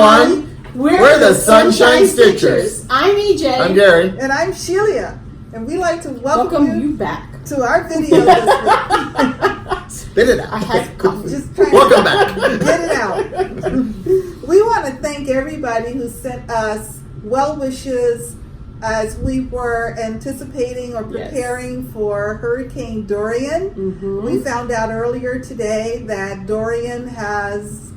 everyone. We're the Sunshine Stitchers. I'm EJ. I'm Gary. And I'm Shelia. And we like to welcome you back to our video this week. Spit it out. I had coffee. Just trying Welcome back. Get it out. We want to thank everybody who sent us well wishes as we were anticipating or preparing for Hurricane Dorian. Mm-hmm. We found out earlier today that Dorian has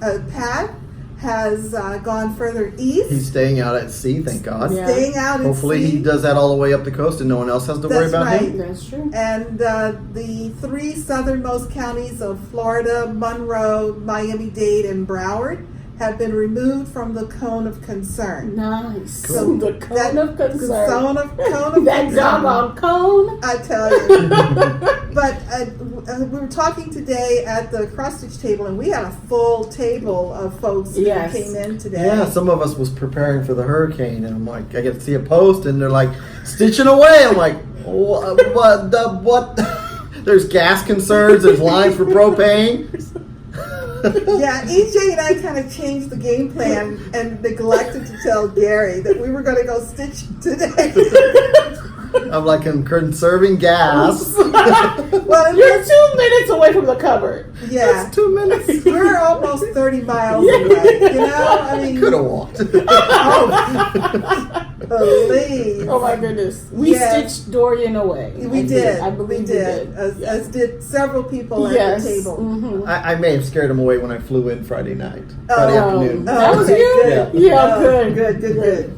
gone further east. He's staying out at sea, thank God. Yeah. Staying out at Hopefully sea. he does that all the way up the coast and no one else has to worry That's about right. him. That's true. And the three southernmost counties of Florida, Monroe, Miami-Dade, and Broward have been removed from the cone of concern. Nice. Cool. So the cone of concern. Cone of that concern. doggone cone. I tell you. But we were talking today at the cross-stitch table, and we had a full table of folks who came in today. Yeah, some of us was preparing for the hurricane, and I'm like, I get to see a post, and they're like, stitching away. I'm like, what? There's gas concerns, there's lines for propane. Yeah, EJ and I kind of changed the game plan and neglected to tell Gary that we were going to go stitch today. I'm like, I'm conserving gas. Well, You're 2 minutes away from the cupboard. yeah, That's 2 minutes. we're almost 30 miles away. You know, I mean, Could have walked. please. Oh my goodness. We stitched Dorian away. We did. I believe we did. As did several people at the table. Mm-hmm. I may have scared him away when I flew in Friday night. Friday afternoon. That was okay, you? good. Yeah, Good.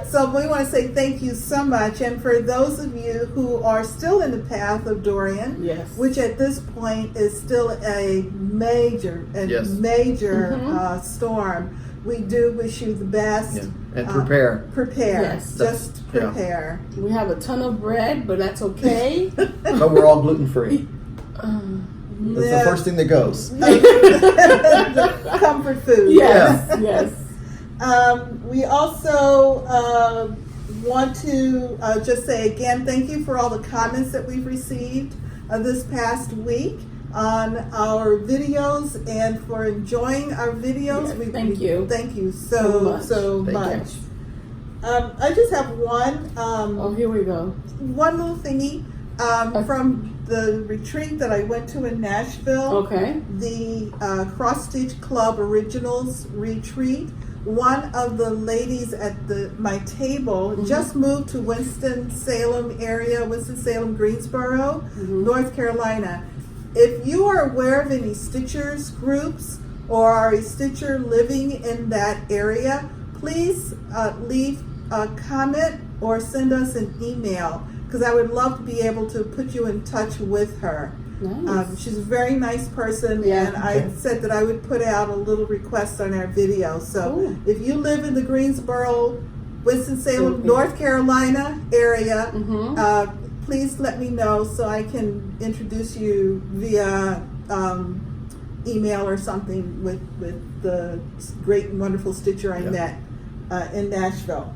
So we want to say thank you so much, and for those of you who are still in the path of Dorian, which at this point is still a major storm, we do wish you the best. Yeah. And prepare. Prepare. Yes. Just prepare. We have a ton of bread, but that's okay. But we're all gluten free. That's the first thing that goes. Comfort food. Yes. We also want to just say again, thank you for all the comments that we've received this past week on our videos and for enjoying our videos. Yes, thank you. Thank you so much. I just have one. Here we go. One little thingy from the retreat that I went to in Nashville. Okay. The Cross Stitch Club Originals retreat. One of the ladies at my table just moved to Winston-Salem area, Greensboro, North Carolina. If you are aware of any Stitchers groups or are a Stitcher living in that area, please leave a comment or send us an email, because I would love to be able to put you in touch with her. Nice. She's a very nice person, and I said that I would put out a little request on our video. So if you live in the Greensboro, Winston-Salem, North Carolina area, please let me know so I can introduce you via email or something with the great and wonderful stitcher I met in Nashville.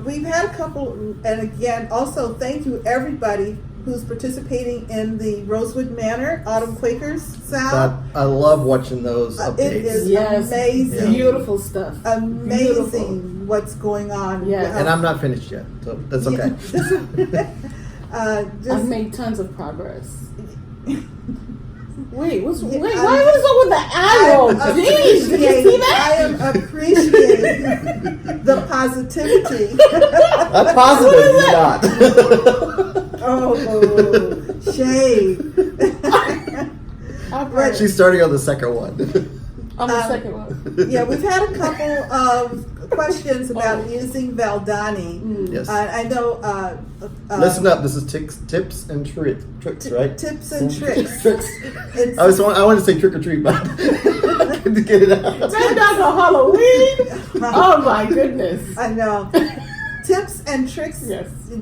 We've had a couple, and again, also thank you everybody who's participating in the Rosewood Manor Autumn Quakers SAL. I love watching those updates. It is amazing. Beautiful stuff. Amazing what's going on. Yeah. And I'm not finished yet, so that's okay. I've made tons of progress. Why was it with the arrow? Jeez, did you see that? I am appreciating the positivity. I'm positive you're not. Oh, shade. She's starting on the second one. On the second one. Yeah, we've had a couple of questions about using Valdani. Yes. I know. Listen up. This is tips and tricks, right? Tips and tricks. Tricks. I wanted to say trick or treat, but I couldn't get it out. That's not on Halloween. Oh my goodness. I know. Tips and tricks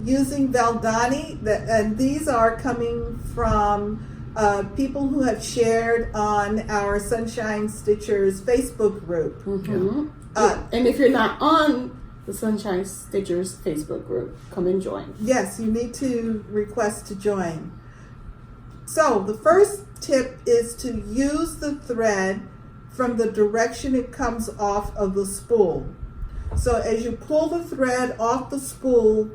using Valdani, and these are coming from people who have shared on our Sunshine Stitchers Facebook group. And if you're not on the Sunshine Stitchers Facebook group, come and join. Yes, you need to request to join. So the first tip is to use the thread from the direction it comes off of the spool. So as you pull the thread off the spool,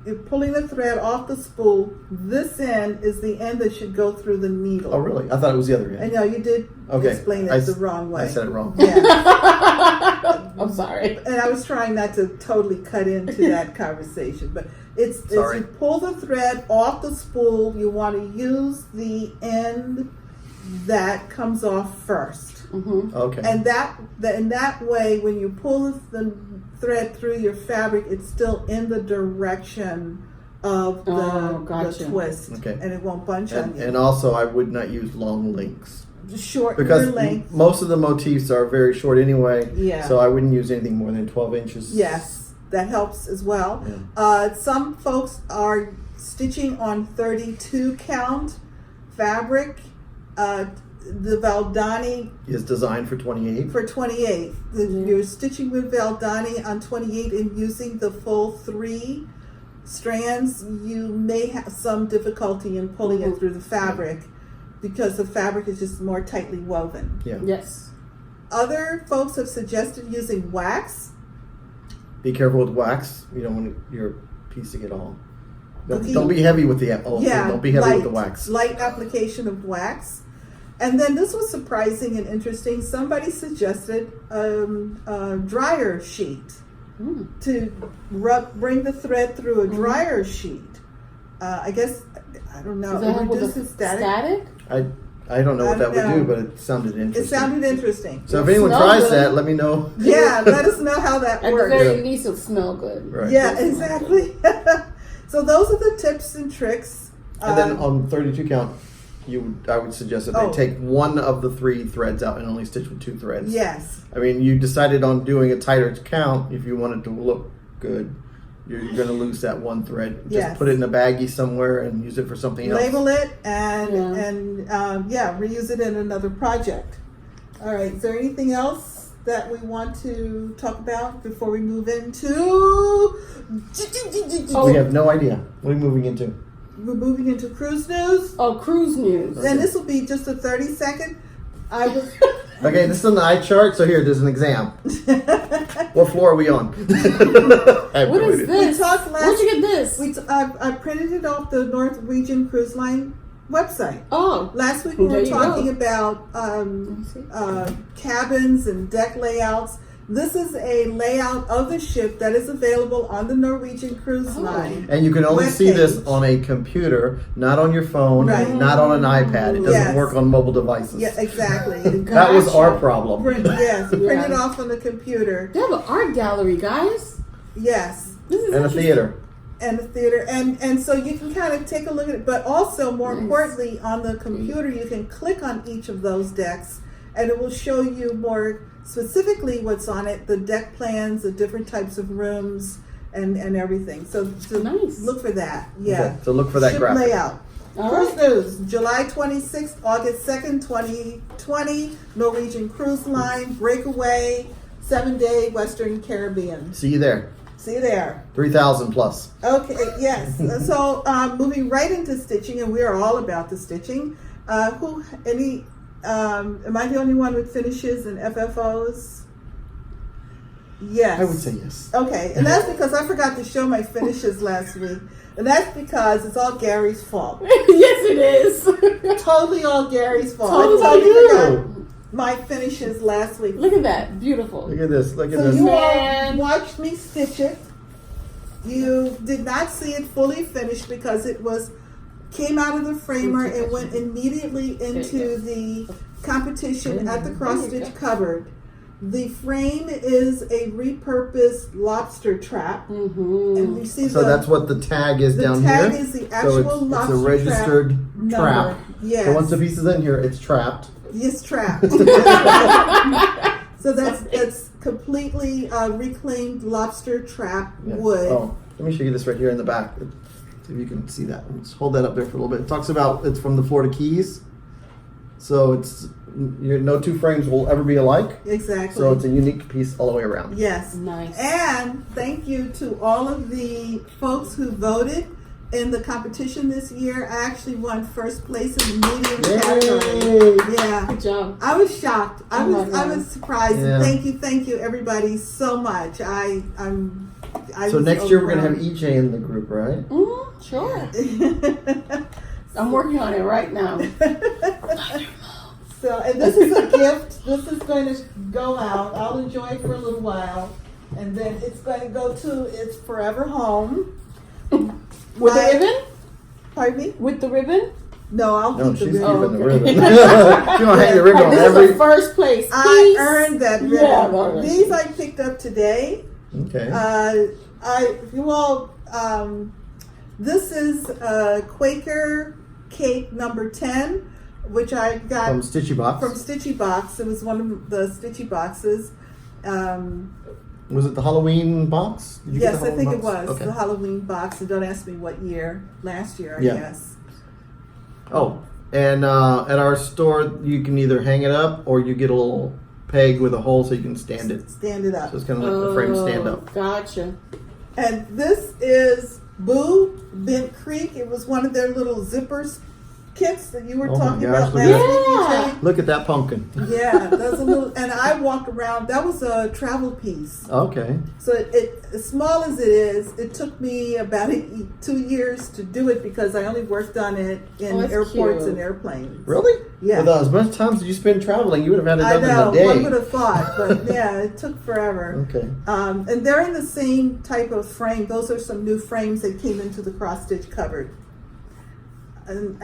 you're pulling the thread off the spool, this end is the end that should go through the needle. Oh, really? I thought it was the other I end. know you did explain it the wrong way. I said it wrong. Yeah. I'm sorry. And I was trying not to totally cut into that conversation, but it's as Sorry. you pull the thread off the spool, you want to use the end that comes off first. Okay. And in that way, when you pull the thread through your fabric, it's still in the direction of the twist, Okay. and it won't bunch on you. And also, I would not use long links. Short Because your length. most of the motifs are very short anyway. Yeah. So I wouldn't use anything more than 12 inches. Yes, that helps as well. Yeah. Some folks are stitching on 32 count fabric. The Valdani Is designed for 28. for 28. You're stitching with Valdani on 28 and using the full 3 strands. You may have some difficulty in pulling it through the fabric because the fabric is just more tightly woven. Yeah. Yes. Other folks have suggested using wax. Be careful with wax. You don't want your piece to get all. Okay. Don't be heavy with the don't be heavy with the wax. Light application of wax. And then this was surprising and interesting. Somebody suggested a dryer sheet to bring the thread through a dryer sheet. I guess, I don't know. Does that help with reduces the static? I don't know what that would know. do, but it sounded interesting. It sounded interesting. So if anyone Smell tries good. that, let me know. Yeah, let us know how that At works. the very least, it'll smell good. Right. Yeah, exactly. So those are the tips and tricks. And then on 32 count, I would suggest that they take one of the 3 threads out and only stitch with 2 threads. Yes. I mean, you decided on doing a tighter count if you want it to look good. You're going to lose that one thread. Just Yes. put it in a baggie somewhere and use it for something else. Label it and reuse it in another project. All right. Is there anything else that we want to talk about before we move into? We have no idea. What are we moving into? We're moving into cruise news. Oh, cruise news. And this will be just a 30-second. I was. Okay, this is an eye chart. So here, there's an exam. What floor are we on? What is this? We talked last. Where'd you get this? I printed it off the Norwegian Cruise Line website. Oh. Last week we There were you talking go. about cabins and deck layouts. This is a layout of the ship that is available on the Norwegian Cruise Line. And you can only see this webpage. on a computer, not on your phone, Right. not on an iPad. It doesn't Yes. work on mobile devices. Yeah, exactly. That was our problem. Print it Yeah. off on the computer. They have an art gallery, guys. Yes. This is And a interesting. theater. And the theater, and so you can kind of take a look at it, but also more importantly, on the computer, you can click on each of those decks, and it will show you more specifically what's on it, the deck plans, the different types of rooms, and everything. So Nice. look for that. Yeah. Okay, so look for that Ship graphic. layout. All Cruise right. news, July 26th, August 2nd, 2020, Norwegian Cruise Line, BreakAway, 7-day Western Caribbean. See you there. See you there. 3,000 plus. Okay, yes. So moving right into stitching, and we are all about the stitching. Am I the only one with finishes and FFOs? Yes. I would say yes. Okay, and that's because I forgot to show my finishes last week. And that's because it's all Gary's fault. Yes, it is. Totally all Gary's fault. Totally I totally you. forgot my finishes last week. Look at that. Beautiful. Look at this. Look at So this. you all Man. watched me stitch it. You did not see it fully finished because it came out of the framer and went immediately into the competition at the cross stitch cupboard. The frame is a repurposed lobster trap, and you see So that's what the tag is down here. The tag is the actual so it's lobster a registered trap trap. number. Yes. So once the piece is in here, it's trapped. It's trapped. So that's completely reclaimed lobster trap Yeah. wood. Oh, let me show you this right here in the back. See if you can see that. Let's hold that up there for a little bit. It talks about it's from the Florida Keys. So it's no 2 frames will ever be alike. Exactly. So it's a unique piece all the way around. Yes. Nice. And thank you to all of the folks who voted in the competition this year. I actually won first place in the medium category. Yeah. Good job. I was shocked. I Oh my was God. surprised. Yeah. Thank you everybody so much. I So was next year we're gonna have overwhelmed. EJ in the group, right? Sure. I'm working on it right now. So, and this is a gift. This is going to go out. I'll enjoy it for a little while, and then it's going to go to its forever home. With the ribbon? Pardon me? With the ribbon? No, I'll No, keep she's the keeping ribbon. the ribbon. She don't hang the ribbon on This every. is the first place. I piece. earned that ribbon. Yeah, well, These I picked up today. Okay. This is Quaker Cake number 10, which I got From Stitchy Box. from Stitchy Box. It was one of the Stitchy boxes. Was it the Halloween box? Did you get Yes, the I think Halloween it box? was Okay. the Halloween box. And don't ask me what year. Last year, I Yeah. guess. Oh, and at our store, you can either hang it up or you get a little peg with a hole so you can stand it. Stand it up. So it's kind of like the frame stand up. Gotcha. And this is Boo Bent Creek. It was one of their little zippers kits that you were Oh my talking gosh, about look last at week. that. Look at that pumpkin. Yeah, that's a little. And I walked around. That was a travel piece. Okay. So it as small as it is, it took me about 2 years to do it because I only worked on it in Oh, that's airports cute. and airplanes. Really? Yeah. With as much time as you spend traveling, you would have had it I done know. in a One day. would have thought, but yeah, it took forever. Okay. And they're in the same type of frame. Those are some new frames that came into the cross stitch cupboard. And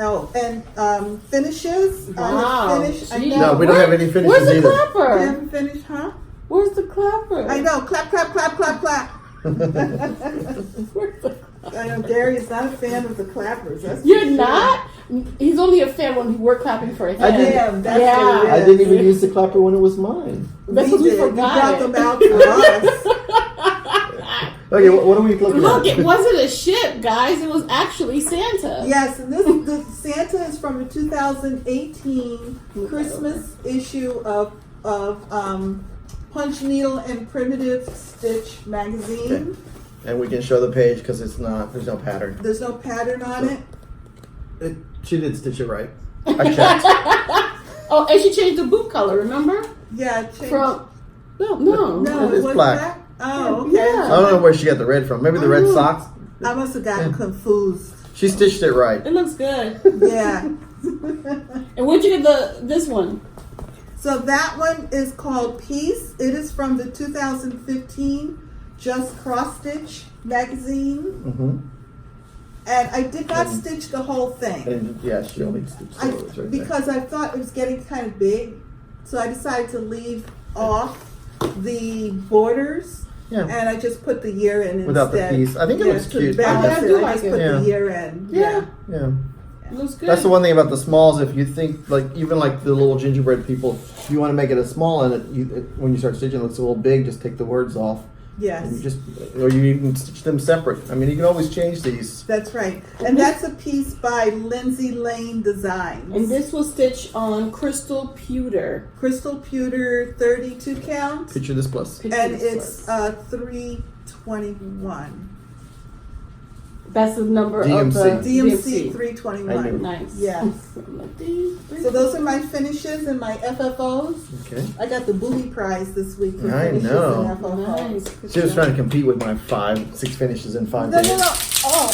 finishes. Wow. Finish. I Gee. know. No, we don't have any finishes Where's the either. You clapper? haven't finished, huh? Where's the clapper? I know. Clap, clap, clap, clap, clap. Where's the I know Gary is not a fan of the clappers. That's You're for sure. not? He's only a fan when we're clapping for him. I did. Damn, that's Yeah. what it I is. didn't even use the clapper when it was mine. That's we what we did. forgot. We brought them out for us. Okay, what are we looking Look, at? it wasn't a ship, guys. It was actually Santa. Yes, and the Santa is from the 2018 Christmas issue of Punch Needle and Primitive Stitch magazine. Okay. And we can show the page because there's no pattern. There's no pattern on it. She did stitch it right. I checked. Oh, and she changed the boot color, remember? Yeah, it changed. From no. no, It it is wasn't black. that. Oh, okay. Yeah. I don't know where she got the red from. Maybe the red socks. I must have gotten Yeah. confused. She stitched it right. It looks good. Yeah. And where'd you get this one? So that one is called Peace. It is from the 2015 Just Cross Stitch magazine. Mm-hmm. And I did not stitch the whole thing. And yeah, she only stitched the rows right there. Because I thought it was getting kind of big. So I decided to leave off the borders. Yeah. And I just put the year in Without the instead. piece. I think it looks to cute. balance I it. do I like just it. put Yeah. the year in. Yeah. Yeah. It looks good. That's the one thing about the smalls. If you think like even like the little gingerbread people, if you want to make it a small and when you start stitching it looks a little big, just take the words off. Yes. And or you can stitch them separate. I mean, you can always change these. That's right. And that's a piece by Lindsay Lane Designs. And this was stitched on crystal pewter. Crystal Pewter 32 count. Picture this plus. And it's 321. That's the number DMC. of the DMC I 321. knew. Nice. Yes. So those are my finishes and my FFOs. Okay. I got the booby prize this week for I finishes know. and FFOs. Nice. She was trying to compete with my 6 finishes in 5 No, days. no, no. Oh,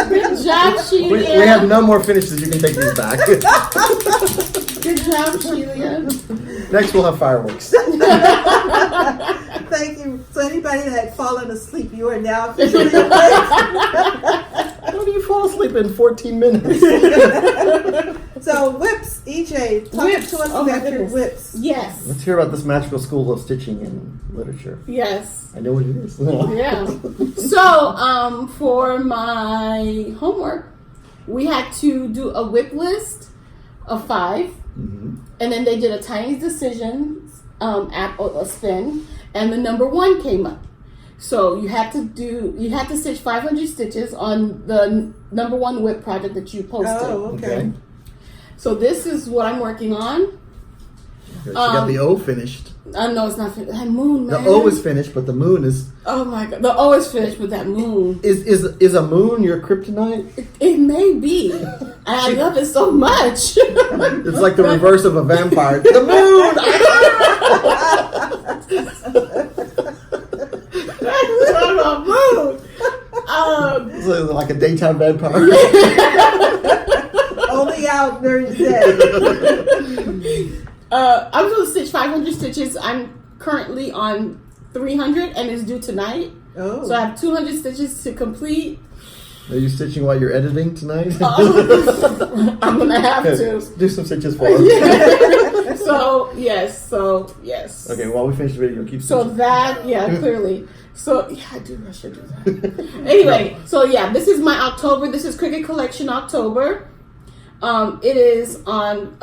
Good job, Shelia. We have no more finishes. You can take these back. Good job, Shelia. Next, we'll have fireworks. Thank you. So anybody that had fallen asleep, you are now officially awake. How do you fall asleep in 14 minutes? So whips, EJ, talk Whips. to us Oh my about your goodness. whips. Yes. Let's hear about this magical school of stitching and literature. Yes. I know what it is. Yeah. So, for my homework, we had to do a whip list of 5, Mhm. and then they did a tiny decision app or a spin, and the number 1 came up. So you had to stitch 500 stitches on the number 1 whip project that you posted. Oh, okay. Okay. So this is what I'm working on. She got the O finished. I know it's not finished. That moon, man. The O is finished, but the moon is. Oh my god, the O is finished with that moon. Is a moon your kryptonite? It may be. And I love it so much. It's like the reverse of a vampire. The moon. It's like a daytime vampire. Only out during the day. I'm going to stitch 500 stitches. I'm currently on 300 and it's due tonight. Oh. So I have 200 stitches to complete. Are you stitching while you're editing tonight? I'm going to have to. Do some stitches for us. So yes. Okay, while we finish the video, keep So stitching. that, clearly. So, yeah, I should do that. Anyway, so yeah, this is my October. This is Cricut Collection October. It is on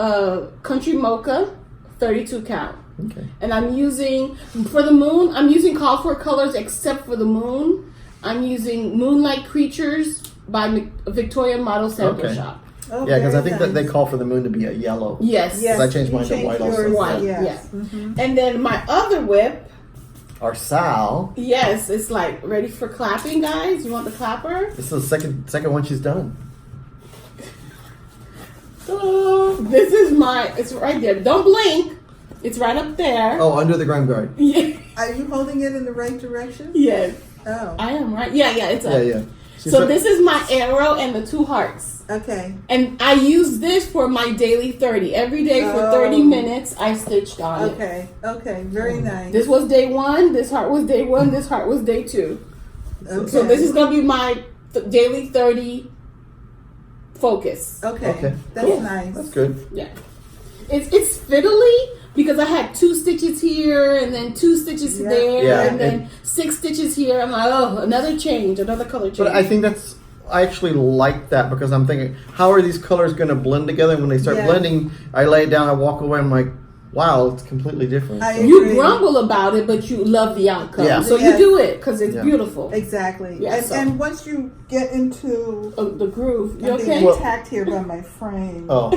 Country Mocha 32 count. Okay. And I'm using, for the moon, I'm using Call for Colors except for the moon. I'm using Moonlight Creatures by Victoria Model Sampler Okay. Shop. Oh, Yeah, because I very think nice. that they call for the moon to be a yellow. Yes. Yes, I changed you mine to white also. yours, White, yes. yeah. Mhm. And then my other whip, Our Sal. yes, it's like ready for clapping, guys. You want the clapper? This is the second one she's done. This is it's right there. Don't blink. It's right up there. Oh, under the grime guard. Yeah. Are you holding it in the right direction? Yes. Oh, I am right. Yeah, it's up. Yeah. So this is my arrow and the 2 hearts. okay. And I use this for my daily 30. Every day for 30 minutes, I stitched on it. Okay, very nice. This was day 1. This heart was day 1. This heart was day 2. Okay. So this is going to be my daily 30 focus. Okay, that's Cool. nice. That's good. Yeah. It's fiddly because I had 2 stitches here and then 2 stitches Yeah. there Yeah, and then 6 stitches here. I'm like, oh, another change, another color change. But I think I actually like that because I'm thinking, how are these colors going to blend together? And when they start Yeah. blending, I lay it down, I walk away, I'm like, wow, it's completely different. I You agree. grumble about it, but you love the outcome. Yeah. So Yes. you do it because it's Yeah. beautiful. Exactly. Yeah, and, so- and once you get into The groove. You I'm being okay? Well- attacked here by my frame. Oh.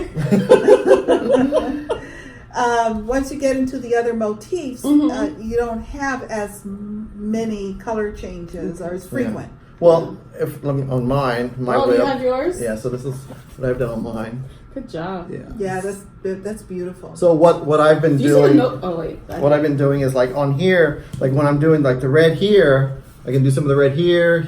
Once you get into the other motifs, Mhm. you don't have as many color changes or as frequent. Well, on mine, my Oh, whip. you have yours? Yeah, so this is what I've done on mine. Good job. Yeah. Yeah, that's beautiful. So what I've been Do you see the doing, note? Oh, wait. what I've been doing is like on here, like when I'm doing like the red here, I can do some of the red here.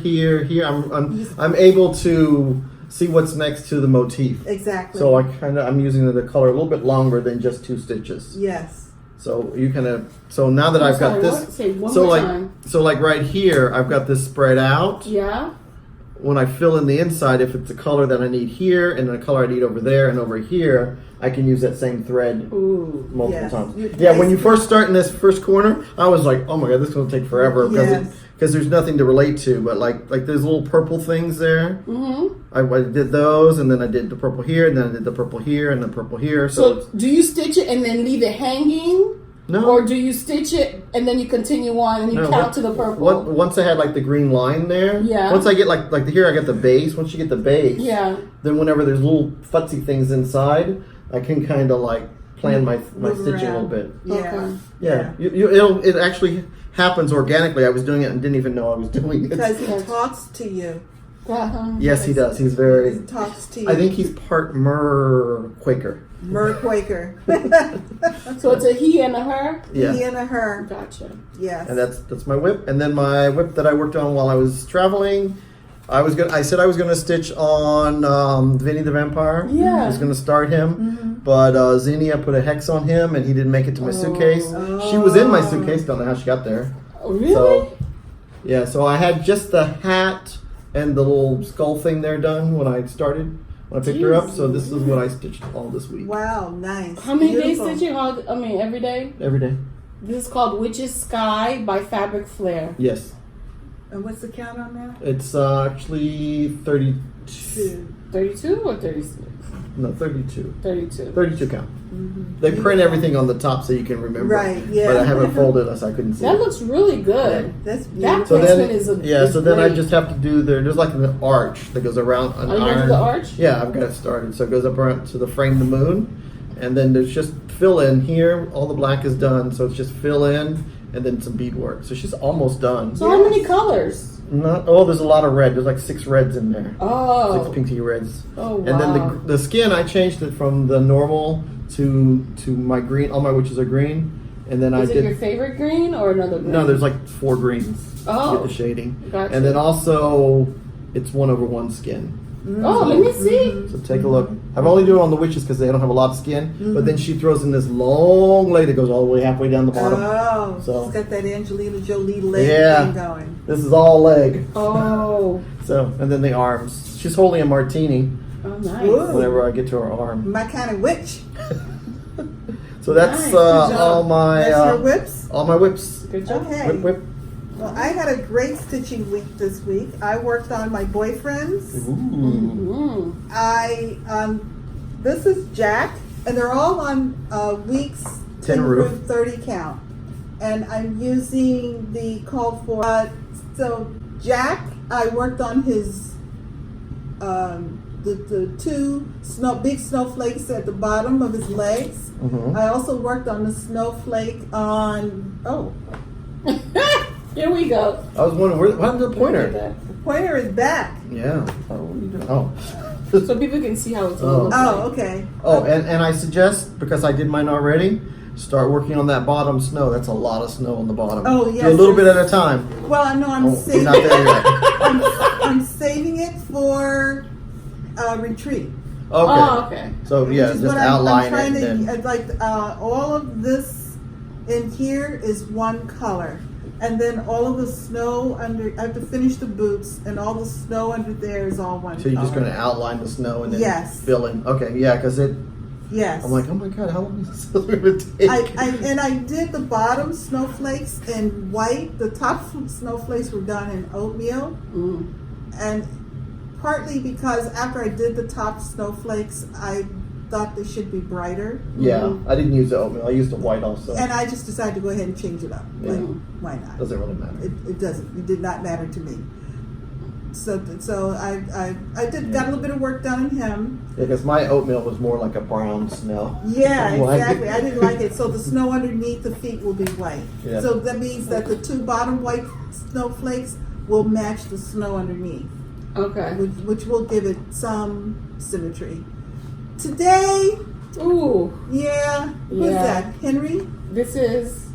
I'm able to see what's next to the motif. Exactly. So I'm using the color a little bit longer than just 2 stitches. Yes. So you so now that I've got Sorry, this, what? Say one so more like time. so like right here, I've got this spread out. Yeah. When I fill in the inside, if it's a color that I need here and then a color I need over there and over here, I can use that same thread Ooh. multiple Yes. times. You- Yeah, when you first start in this first corner, I was like, oh my god, this is going to take forever because Yes. there's nothing to relate to. But like there's little purple things there. Mm-hmm. I did those, and then I did the purple here, and then I did the purple here, and the purple here. So do you stitch it and then leave it hanging? no. Or do you stitch it and then you continue on and you No, count to the purple? Once I had like the green line there, Yeah. Once I get like here, I got the base. Once you get the base, Yeah. then whenever there's little futzy things inside, I can kind of like plan my Move stitching a little around. bit. Yeah. Okay. Yeah, it actually happens organically. I was doing it and didn't even know I was doing it. Because he talks to you. Yes, he does. He's very. He talks to you. I think he's part Mer Quaker. Mer Quaker. So it's a he and a her? Yeah. He and a her. Gotcha. Yes. And that's my whip. And then my whip that I worked on while I was traveling, I said I was gonna stitch on Vinny the Vampire. Yeah. I was gonna start him, but Zinnia put a hex on him, and he didn't make it to my suitcase. She was in my suitcase. Don't know how she got there. Oh, really? So yeah, so I had just the hat and the little skull thing there done when I started. When I picked her up, so this is what I stitched all this week. Wow, nice. How many Beautiful. days stitching? Every day? Every day. This is called Witch's Sky by Fabric Flare. Yes. And what's the count on that? It's actually 32. 32 or 36? No, 32. 32. 32 count. They print everything on the top so you can remember. Right, yeah. But I haven't folded it so I couldn't see That it. looks really good. That's That beautiful. So placement then, is a yeah, so then I great. just have to do there's like an arch that goes around an Are you iron. gonna do the arch? Yeah, I've got it started. So it goes up around to the frame of the moon. And then there's just fill in here. All the black is done, so it's just fill in and then some beadwork. So she's almost done. So how many colors? There's a lot of red. There's like 6 reds in there. Oh. 6 pinky reds. Oh, wow. And then the skin, I changed it from the normal to my green. All my witches are green. And then Is it your favorite green or another green? No, there's like 4 greens. Oh. To get the shading. Gotcha. And then also, it's 1/1 skin. Oh, let me see. So take a look. I've only do it on the witches because they don't have a lot of skin. But then she throws in this long leg that goes all the way halfway down the bottom. Oh, So- she's got that Angelina Jolie leg thing going. This is all leg. Oh. So, and then the arms. She's holding a martini Oh, nice. Ooh. whenever I get to her arm. My kind of witch. So that's Nice, good all my That's your whips? all my whips. Good job. Okay. Whip whip. Well, I had a great stitching week this week. I worked on my boyfriends. Ooh. This is Jack, and they're all on weeks 10 roof. through 30 count. And I'm using the called for. So Jack, I worked on his the 2 big snowflakes at the bottom of his legs. I also worked on the snowflake on. Oh, Here we go. I was wondering what happened to the pointer? the pointer is back. Yeah. Oh, what are you doing? Oh. So people can see how it's going to look Oh, like. okay. Oh, and I suggest, because I did mine already, start working on that bottom snow. That's a lot of snow on the bottom. Oh, yes, Do a little bit there's- at a time. Well, I know I'm Oh, saving. you're not there yet. I'm saving it for retreat. Okay. Oh, okay. So yeah, Which is just what outline I'm trying it. And then, all of this in here is one color, and then all of the snow under. I have to finish the boots, and all the snow under there is all one. so you're just color. going to outline the snow and then Yes. fill in. Okay, yeah, because Yes. I'm like, oh my god, how long is this going to take? I did the bottom snowflakes in white. The top snowflakes were done in oatmeal, and partly because after I did the top snowflakes, I thought they should be brighter. Yeah, I didn't use the oatmeal. I used the white also. And I just decided to go ahead and change it up. Yeah. Like, why not? Doesn't really matter. It doesn't. It did not matter to me. So I got a little bit of work done on him. Yeah, because my oatmeal was more like a brown snow. Yeah, Like- exactly. I didn't like it. So the snow underneath the feet will be white. Yeah. So that means that the 2 bottom white snowflakes will match the snow underneath, Okay. which will give it some symmetry. Today, Ooh. who's Yeah. that? Henry? This is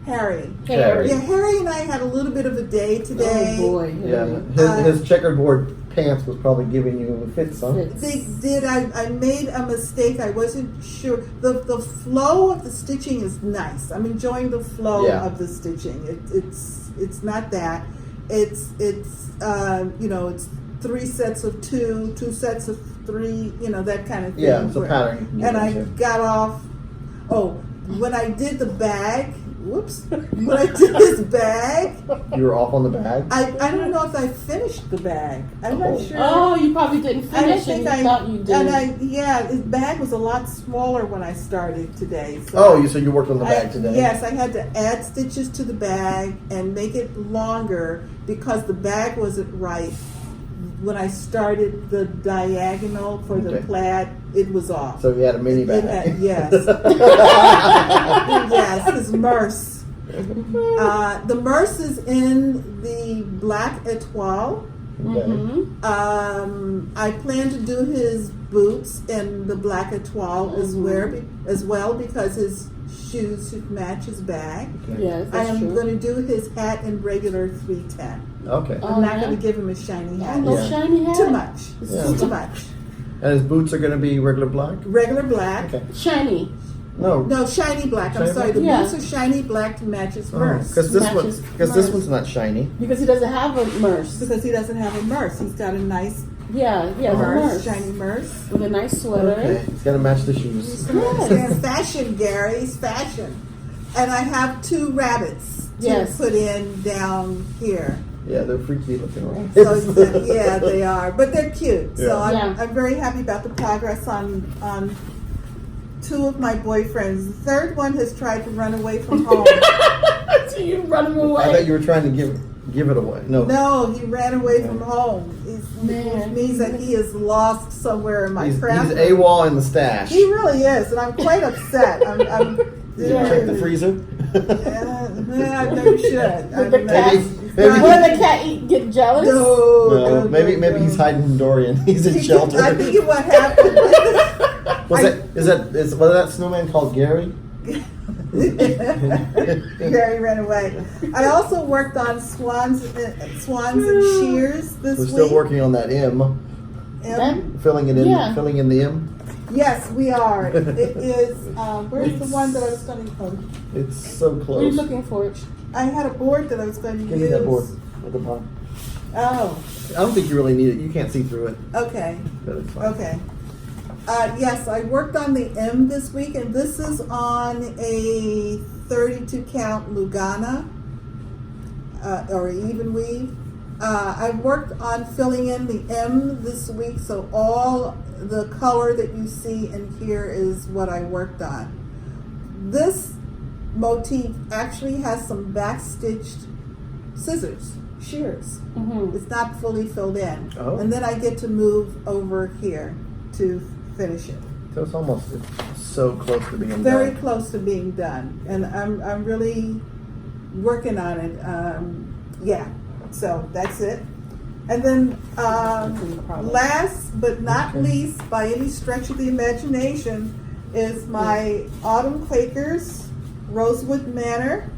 Harry. Harry. Yeah, Harry and I had a little bit of a day today. Oh boy. Yeah, Harry. his checkerboard pants was probably giving you a fit, son. Fits. They did. I made a mistake. I wasn't sure. The flow of the stitching is nice. I'm enjoying the flow Yeah. of the stitching. It's not that. It's 3 sets of 2, 2 sets of 3. That kind of thing. Yeah, it's a pattern you can get And I into. got off. Oh, when I did the bag. Whoops. When I did this bag, You were off on the bag. I don't know if I finished the bag. I'm Oh. not sure. Oh, you probably didn't I don't finish think and you thought you did. And his bag was a lot smaller when I started today. So Oh, you worked on the bag today. Yes, I had to add stitches to the bag and make it longer because the bag wasn't right. When I started the diagonal for the Okay. plaid, it was off. So you had a mini It bag. had- yes. Yes, his Merce. The Merce is in the black etoile. Okay. I plan to do his boots in the black etoile as well because his shoes should match his bag. Yes, I that's am true. going to do his hat in regular 310. Okay. Oh, I'm not yeah? going to give him a shiny Oh, hat. no Yeah. shiny hat? Too much. It's Yeah. just too much. And his boots are going to be regular black. Regular black. Okay. Shiny. No, shiny black. I'm Shiny sorry. The black? boots are shiny black to match his Merce. Because Matches this Merce. one's not shiny. Because he doesn't have a Merce. Because he doesn't have a Merce. He's got a nice Yeah, he has a Merce. shiny Merce. With a nice sweater. Okay. It's got to match the shoes. Yes. It's fashion, Gary. It's fashion. And I have 2 rabbits to Yes. put in down here. Yeah, they're freaky looking rabbits. So yeah, they are, but they're cute. So Yeah. I'm very happy about the progress on 2 of my boyfriends. The 3rd one has tried to run away from home. So you run him I away. thought you were trying to give give it away. No. No, he ran away from home. Which Man. means that he is lost somewhere in my He's craft. AWOL in the stash. He really is, and I'm quite upset. I'm Did you check the freezer? Yeah, I know you should. Did the cat, Maybe- will the cat get jealous? No, maybe he's hiding from Dorian. He's in shelter. I think it what happened. Was that snowman called Gary? Gary ran away. I also worked on swans and shears this We're week. still working on that M. M? Filling it in. Yeah. Filling in the M. Yes, we are. It is. Where's the one that I was going to? It's so What are you close. looking for? I had a board that I was going to Give use. me that board with the pop. Oh, I don't think you really need it. You can't see through it. okay. But it's fine. Okay. Yes, I worked on the M this week, and this is on a 32 count Lugana, or even weave. I worked on filling in the M this week, so all the color that you see in here is what I worked on. This motif actually has some backstitched scissors, shears. Mm-hmm. It's not fully filled in. Oh. And then I get to move over here to finish it. So it's so close to being Very done. close to being done. And I'm really working on it. Yeah, so that's it. And then last but not least, by any stretch of the imagination, is my Autumn Quakers Rosewood Manor.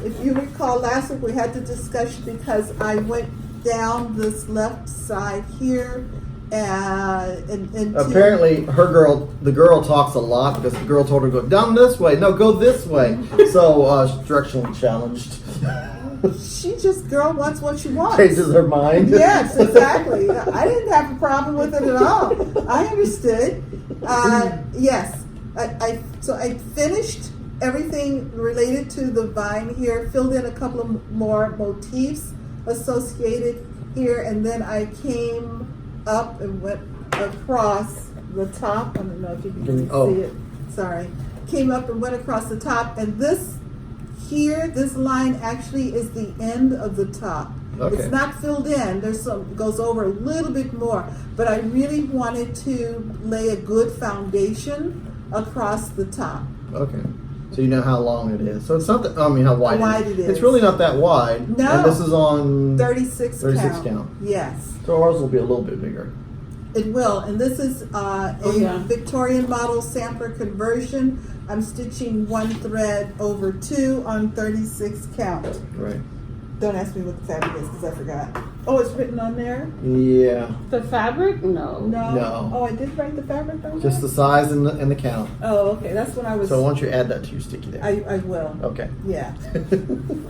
If you recall last week we had the discussion because I went down this left side here and Apparently, the girl talks a lot because the girl told her to go down this way. No, go this way. So she's directionally challenged. girl wants what she wants. Changes her mind. Yes, exactly. I didn't have a problem with it at all. I understood. Yes, so I finished everything related to the vine here, filled in a couple of more motifs associated here, and then I came up and went across the top. I don't know if you can see it. Sorry. Came up and went across the top, and this line actually is the end of the top. Okay. It's not filled in. There's some goes over a little bit more, but I really wanted to lay a good foundation across the top. Okay. So you know how long it is. So it's not how wide, it is. It's really not that wide. No. And this is on 36 count. Yes, So ours will be a little bit bigger. it will. And this is a Victorian model sampler conversion. I'm stitching one thread over two on 36 count. Right. Don't ask me what the fabric is because I forgot. Oh, it's written on there? Yeah. The fabric? No. No. Oh, I did write the fabric on Just there? the size and the count. Oh, okay. That's when I was. So why don't you add that to your sticky there? I will. Okay. Yeah.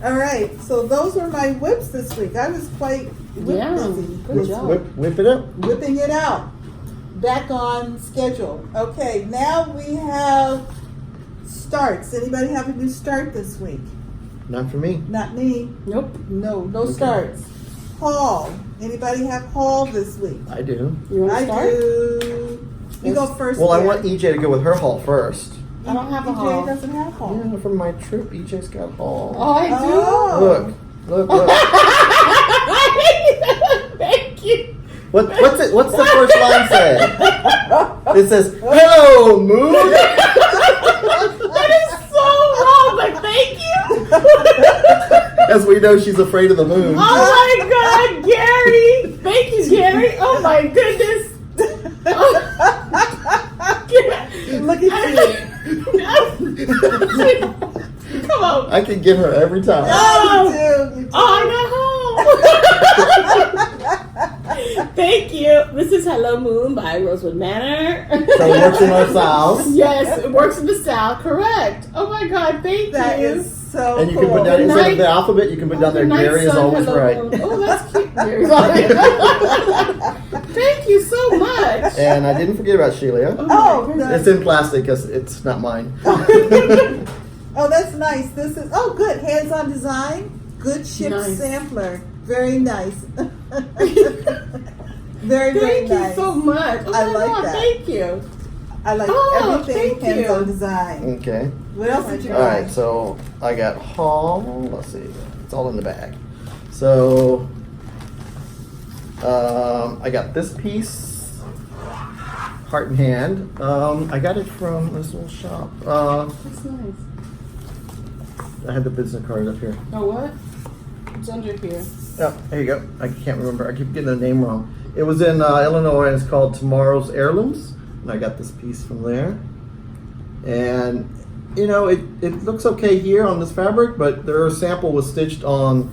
All right. So those were my whips this week. I was quite busy. Good job. Whip it up. Whipping it out. Back on schedule. Okay. Now we have starts. Anybody have a new start this week? Not for me. Not me. Nope. No Okay. starts. Haul. Anybody have haul this week? I do. You want I to start? do. You go first. Well, I Gary. want EJ to go with her haul first. I don't have a EJ haul. doesn't have haul. Yeah, from my trip, EJ's got haul. Oh, I do? Oh. Look. Thank you. What's it? What's the first line say? It says, "Hello, Moon." That is so wrong, but thank you. As we know, she's afraid of the moon. Oh my God, Gary! Thank you, Gary. Oh my goodness. Look at you. Come on. I can get her every time. Oh, you do. Oh, thank you. This is Hello Moon by Rosewood Manor. So it works in our South. Yes, it works in the South. Correct. Oh my God, thank That you. is so And you cool. can put down Good instead night. of the alphabet, you can put down there. Good night, Gary is son. always Hello, right. Moon. Oh, that's cute. Gary's right. Thank you so much. And I didn't forget about Shelia. Oh, my no. It's in plastic because it's not mine. Oh, that's nice. This is good. Hands-on design. Good ship Nice. sampler. Very nice. very Thank you nice. so much. Oh I my like God, that. Thank you. I like Oh, everything thank you. hands-on design. Okay. What else did you All right. like? So I got haul. Let's see. It's all in the bag. So I got this piece, heart and hand. I got it from this little shop. That's nice. I had the business card up here. Oh, what? It's under here. Oh, there you go. I can't remember. I keep getting the name wrong. It was in Illinois, and it's called Tomorrow's Heirlooms. And I got this piece from there. And, you know, it looks okay here on this fabric, but their sample was stitched on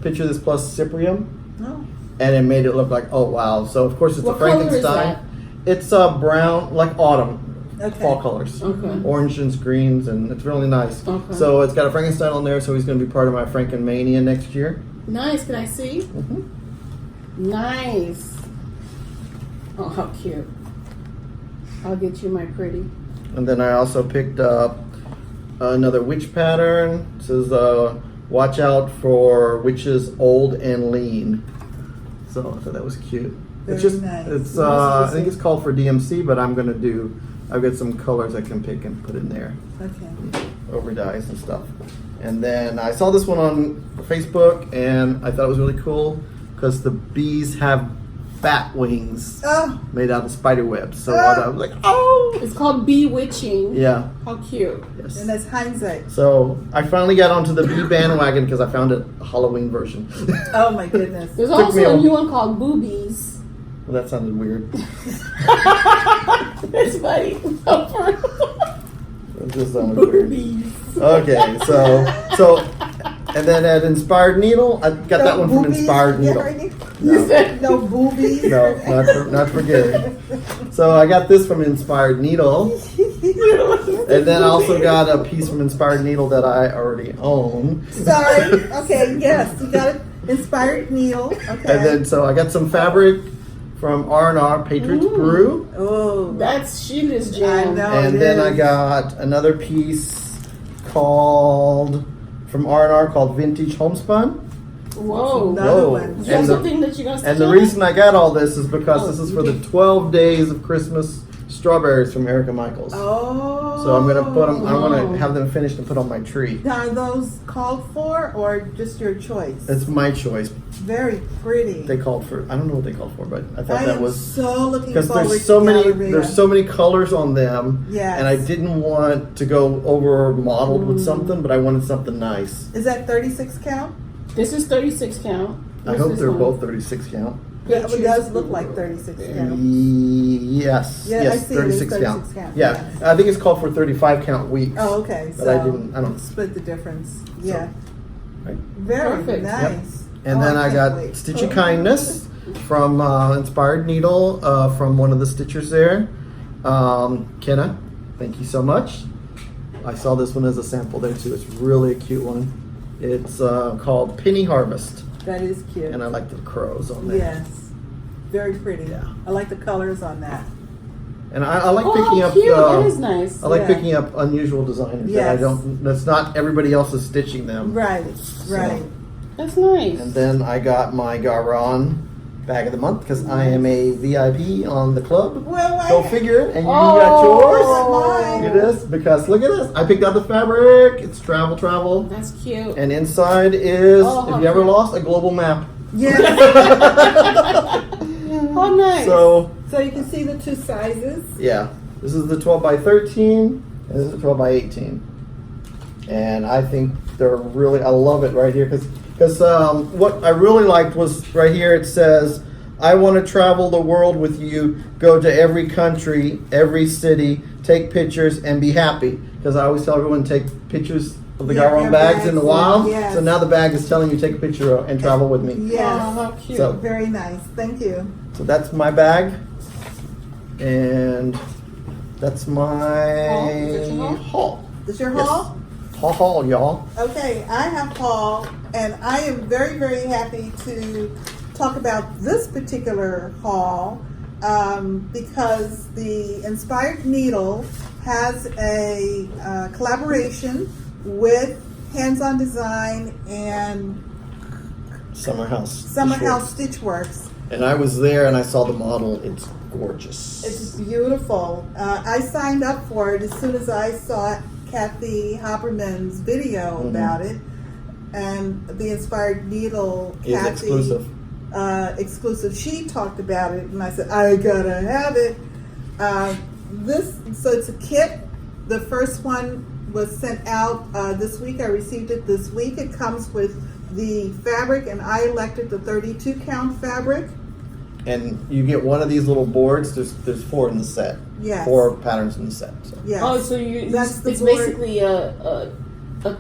Picture This Plus Cyprium. No. And it made it look like, oh, wow. So, of course, it's What a color is Frankenstein. It's brown, like autumn. Okay. Fall colors. Okay. Oranges, greens, and it's really nice. Okay. So it's got a Frankenstein on there, so he's going to be part of my Frankenmania next year. Nice. Can I see? Mm-hmm. Nice. Oh, how cute. I'll get you my pretty. And then I also picked up another witch pattern. It says, watch out for witches old and lean. So I thought that was cute. It's Very just, nice. it's, Nice I think it's called for DMC, but I've got some colors I can pick and put in there. Okay. Over dyes and stuff. And then I saw this one on Facebook, and I thought it was really cool because the bees have bat wings Oh, made out of spider webs. So I was like, oh! It's called Bewitching. Yeah. How cute. Yes. and that's hindsight. So I finally got onto the bee bandwagon because I found a Halloween version. Oh my goodness. There's Took me also a a- new one called Boobies. Well, that sounded weird. It's funny. It just sounded weird. Boobies. Okay, so and then at Inspired Needle, I got that one from boobies? Inspired Yeah, Needle. right. You said No boobies. No, not for Gary. So I got this from Inspired Needle, and then I also got a piece from Inspired Needle that I already own. Sorry. Okay. Yes, you got it. Inspired Needle. Okay. And then so I got some fabric from R&R Patriots Brew, Oh, that's Sheila's I jam. know. and it then I is. got another piece called from R&R called Vintage Homespun. Whoa. Another Whoa. one. Is that And the- something that you're going to And the reason I got all this is because this is for the 12 days of Christmas strawberries from Erica Michaels. Oh. So I'm gonna put them. I'm Wow. gonna have them finished and put on my tree. Now, are those called for or just your choice? It's my choice. Very pretty. They called for. I don't know what they called for, but I thought I that am was so looking because forward there's so to many. Galleria. There's so many colors on them. Yes. And I didn't want to go over modeled with something, but I wanted something nice. Is that 36 count? This is 36 count. I What's hope this they're one? both 36 count. Yeah, it does look like 36 count. Yes. Yeah, I yes. see it is 36 count. 36 count, Yeah. yes. I think it's called for 35 count weeks. Oh, okay. But So I didn't. I don't. split the difference. Yeah. Right. Very Perfect. nice. And Oh, then I can't got wait. Stitchy Kindness from Inspired Needle from one of the stitchers there. Kenna, thank you so much. I saw this one as a sample there too. It's really a cute one. It's called Penny Harvest. That is cute. And I like the crows on there. Yes. Very pretty. Yeah. I like the colors on that. And I like Oh, picking how up. cute. That is nice. I like Yeah. picking up unusual designers that I Yes. don't. That's not everybody else is stitching them. Right. Right. That's nice. And then I got my Garon bag of the month because I am a VIP on the club. Well, Go figure it, and you got yours. mine. Look at this, because look at this. I picked out the fabric. It's travel, That's cute. and inside is, Oh, if how you ever cute. lost, a global map. Yes. How nice. So So you can see the two sizes. yeah, this is the 12 by 13, and this is the 12 by 18, and I think they're really. I love it right here because what I really liked was right here. It says, "I want to travel the world with you. Go to every country, every city, take pictures, and be happy." Because I always tell everyone to take pictures of the Yeah, Garon their bags in the bags, wild. yes. So now the bag is telling you take a picture and travel with me. Yes. Oh, how cute. So- Very nice. Thank you. So that's my bag, and that's my Is that your haul? haul. Is your Yes. haul? Haul, y'all. Okay, I have Paul, and I am very, very happy to talk about this particular haul because the Inspired Needle has a collaboration with Hands-On Design and Summer House. Summer Schwartz. House Stitchworks. And I was there and I saw the model. It's gorgeous. It's beautiful. I signed up for it as soon as I saw Kathy Hopperman's video Mhm. about it. and the Inspired Needle, Is Kathy, exclusive. Exclusive. She talked about it, and I said I gotta have it. So it's a kit. The first one was sent out this week. I received it this week. It comes with the fabric, and I elected the 32 count fabric. And you get one of these little boards. There's 4 in the set. Yes. 4 patterns in the set. So. Yes. Oh, so That's the it's board. basically a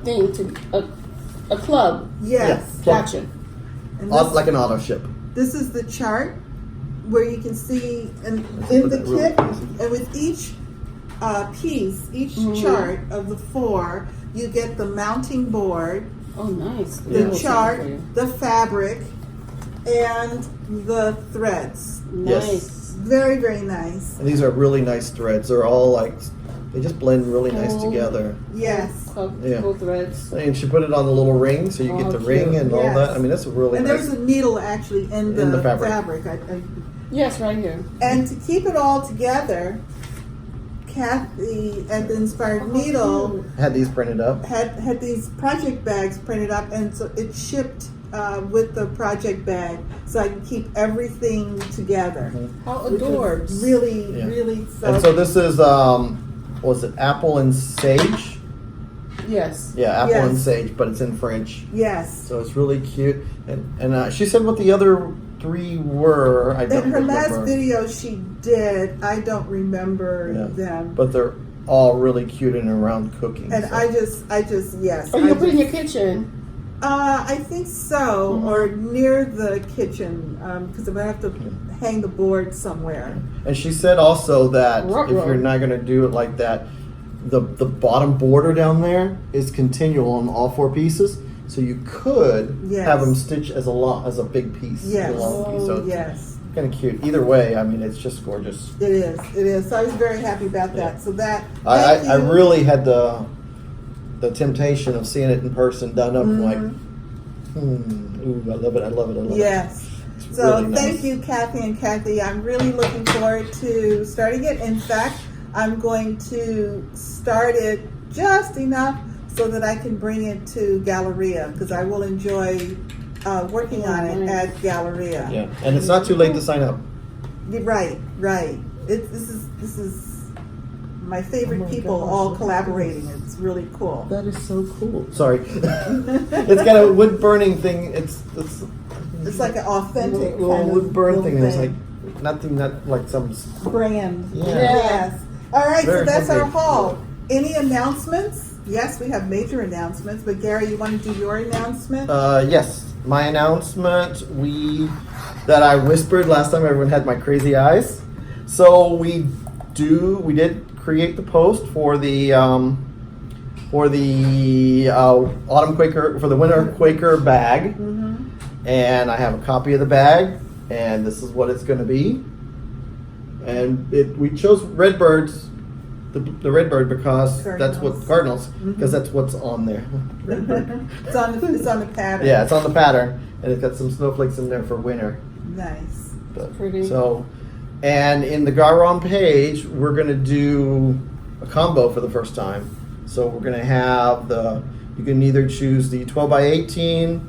thing to a club. Yes. Yeah. Gotcha. And Like an auto ship. this is the chart where you can see in Let's the put that really kit, close. and with each piece, each Mhm. chart of the 4, you get the mounting board, Oh, nice. the Little chart, something for you. the fabric, and the threads. Yes. Nice. Very, very nice. And these are really nice threads. They're all like, they just blend really nice Oh. together. Yes. Yeah. Cool threads. And she put it on the little ring, so you get Oh, the ring cute. and all Yes. that. I mean, that's a really And nice. there's a needle actually in the fabric. Yes, right here. And to keep it all together, Kathy at the Inspired Needle Had these printed up. had these project bags printed up, and so it shipped with the project bag, so I can keep everything together. How Which was adorbs. Really, Yeah. really. And so this is, was it apple and sage? Yes. Yeah, apple Yes. and sage, but it's in French. Yes. So it's really cute. And she said what the other 3 were. I don't In her remember. last video she did, I don't remember Yeah. them. But they're all really cute and around cooking. And so. I just, yes. Or you I can put it in your just- kitchen. I think so, or near the kitchen, because I'm gonna have to hang the board somewhere. And she said also that Ruh-roh. if you're not going to do it like that, the bottom border down there is continual on all 4 pieces. So you could Yes. have them stitch as a big piece. Yes. A long piece. So it's Yes, kind of cute. Either way, I mean, it's just gorgeous. it is. It is. So I was very happy about that. So that. I thank you. really had the temptation of seeing it in person done up. Mhm. Like, ooh, I love it. I love it. I love it. Yes. It's So really nice. thank you, Kathy and Kathy. I'm really looking forward to starting it. In fact, I'm going to start it just enough so that I can bring it to Galleria, because I will enjoy working on it nice. at Galleria. Yeah, and it's not too late to sign up. Right, right. This is my favorite Oh my people gosh, all look at collaborating. this. It's really cool. That is so cool. Sorry, it's got a wood burning thing. It's It's like an authentic little kind wood of burn little thing. It's like nothing, not like some. brand. Yeah. Yes. All right, Very so that's our homemade. haul. Any announcements? Yes, we have major announcements, but Gary, you want to do your announcement? Yes, my announcement. That I whispered last time. Everyone had my crazy eyes. So we did create the post for the autumn Quaker, for the winter Quaker bag. Mm-hmm. And I have a copy of the bag, and this is what it's going to be. And we chose Redbirds, the Redbird, because that's what Cardinals. Cardinals, because that's what's on there. It's on the pattern. Yeah, it's on the pattern, and it's got some snowflakes in there for winter. Nice. Pretty. So, and in the Garon page, we're going to do a combo for the first time. So we're going to have you can either choose the 12x18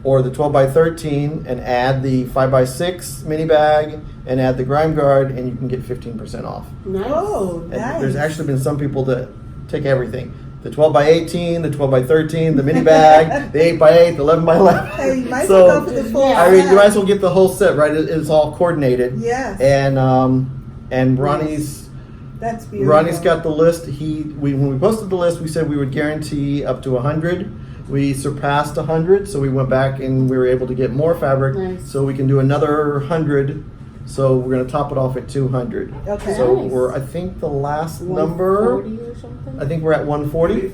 or the 12x13 and add the 5x6 mini bag and add the grime guard, and you can get 15% off. Nice. Oh, And nice. there's actually been some people that take everything. The 12x18, the 12x13, the mini bag, the 8x8, the 11x11. Hey, you might as So, well go for the full I mean, you set. might as well get the whole set, right? It's all coordinated. Yes. And Ronnie's That's beautiful. Ronnie's got the list. When we posted the list, we said we would guarantee up to 100. We surpassed 100, so we went back and we were able to get more fabric. Nice. So we can do another 100. So we're going to top it off at 200. Okay. So Nice. I think the last number, 140 or something? I think we're at 140.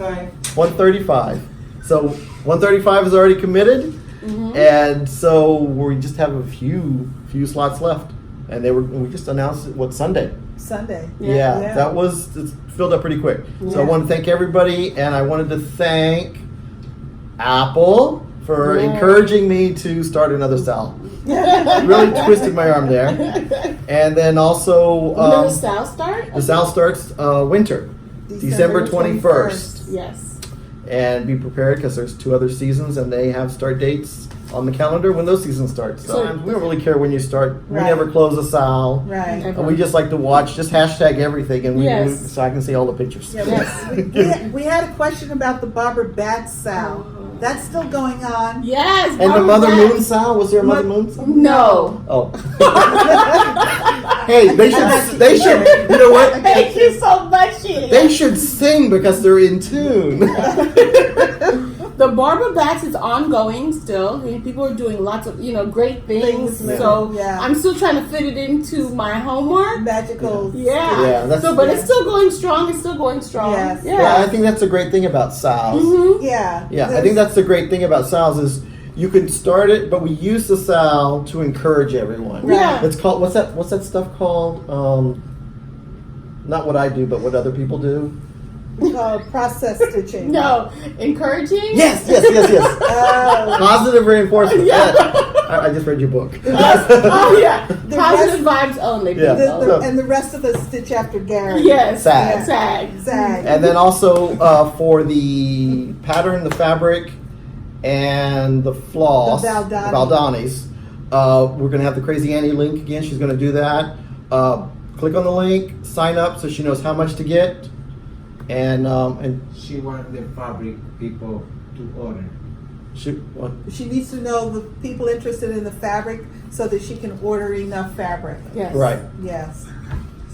135. So 135 is already committed, Mhm. and so we just have a few slots left. And we just announced it, Sunday? Sunday. Yeah, that it's filled up pretty quick. So I Yeah. want to thank everybody, and I wanted to thank Apple for Yeah. encouraging me to start another SAL. Really twisted my arm there. And then also, When does the SAL start? the SAL starts winter, December 21st. Yes. and be prepared because there's 2 other seasons and they have start dates on the calendar when those seasons start. So we don't really care when you start. We Right. never close a SAL. Right. And we just like to watch, just hashtag everything, and so I can see all the pictures. Yeah, we had a question about the BBaatzSAL. That's still going on. Yes. And the Mother Moon SAL, was there a Mother Moon SAL? No. Oh. Hey, they should, you know what? Thank you so much, Shelia. They should sing because they're in tune. The Barber Bats is ongoing still. I mean, people are doing lots of, great things. So I'm still trying to fit it into my homework. Magical. Yeah. But it's still going strong. It's still going strong. Yes. Yeah, I think that's a great thing about SALs. Mm-hmm. Yeah. Yeah, I think that's the great thing about SALs is you can start it, but we use the SAL to encourage everyone. Yeah. It's called, what's that stuff called? Not what I do, but what other people do. Process stitching. No, encouraging. Yes. Positive reinforcement. Yeah. I just read your book. Oh yeah. Positive vibes only. Yeah. And the rest of us stitch after Gary. Yes. Sag. Sag. And then also for the pattern, the fabric, and the floss, The Baldani. Baldanis, we're going to have the Crazy Annie link again. She's going to do that. Click on the link, sign up so she knows how much to get. And she wants the fabric people to order. She needs to know the people interested in the fabric so that she can order enough fabric. Yes. Right. Yes.